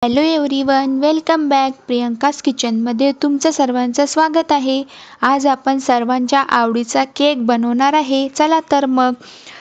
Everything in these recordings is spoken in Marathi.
Hello everyone, welcome back. Priyanka's किचनमध्ये तुमचं सर्वांचं स्वागत आहे. आज आपण सर्वांच्या आवडीचा केक बनवणार आहे. चला तर मग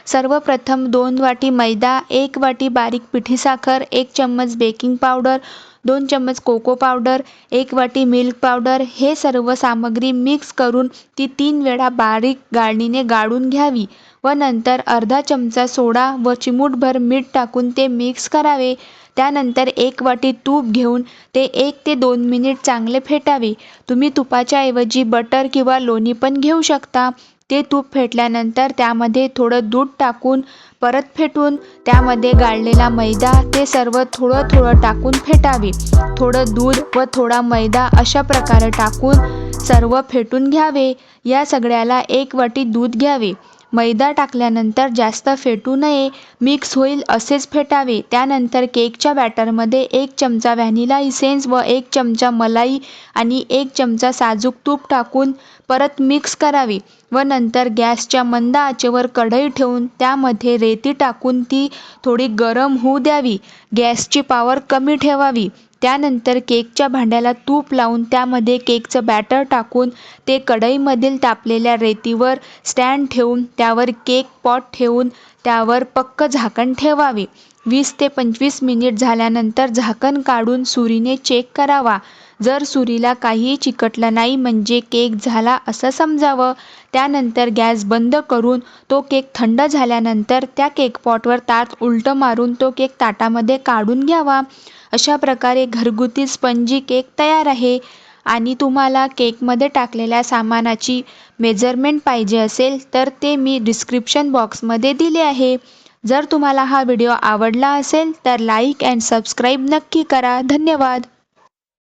सर्वप्रथम 2 वाटी मैदा, 1 वाटी बारीक पिठी साखर, 1 चम्मच बेकिंग पावडर, 2 चम्मच कोको पावडर, 1 वाटी मिल्क पावडर हे सर्व सामग्री मिक्स करून ती 3 वेळा बारीक गाळणीने गाळून घ्यावी व नंतर अर्धा चमचा सोडा व चिमूटभर मीठ टाकून ते मिक्स करावे. त्यानंतर 1 वाटी तूप घेऊन ते 1 ते 2 मिनिट चांगले फेटावे. तुम्ही तुपाच्या ऐवजी बटर किंवा लोणी पण घेऊ शकता. ते तूप फेटल्यानंतर त्यामध्ये थोडं दूध टाकून परत फेटून त्यामध्ये गाळलेला मैदा ते सर्व थोडं थोडं टाकून फेटावे. थोडं दूध व थोडा मैदा अशा प्रकारे टाकून सर्व फेटून घ्यावे. या सगळ्याला 1 वाटी दूध घ्यावे. मैदा टाकल्यानंतर जास्त फेटू नये, मिक्स होईल असेच फेटावे. त्यानंतर केकच्या बॅटरमध्ये 1 चमचा व्हॅनिला इसेन्स व 1 चमचा मलाई आणि 1 चमचा साजूक तूप टाकून परत मिक्स करावे व नंतर गॅसच्या मंद आचेवर कढई ठेवून त्यामध्ये रेती टाकून ती थोडी गरम होऊ द्यावी. गॅसची पॉवर कमी ठेवावी. त्यानंतर केकच्या भांड्याला तूप लावून त्यामध्ये केकचं बॅटर टाकून ते कढईमधील तापलेल्या रेतीवर स्टँड ठेवून त्यावर केक पॉट ठेवून त्यावर पक्क झाकण ठेवावे. 20 ते 25 मिनिट झाल्यानंतर झाकण काढून सुरीने चेक करावा. जर सुरीला काहीही चिकटलं नाही म्हणजे केक झाला असं समजावं. त्यानंतर गॅस बंद करून तो केक थंड झाल्यानंतर त्या केक पॉटवर ताट उलटं मारून तो केक ताटामध्ये काढून घ्यावा. अशा प्रकारे घरगुती स्पंजी केक तयार आहे. आणि तुम्हाला केकमध्ये टाकलेल्या सामानाची मेजरमेंट पाहिजे असेल तर ते मी डिस्क्रिप्शन बॉक्समध्ये दिले आहे. जर तुम्हाला हा व्हिडिओ आवडला असेल तर लाईक अँड सबस्क्राईब नक्की करा. धन्यवाद.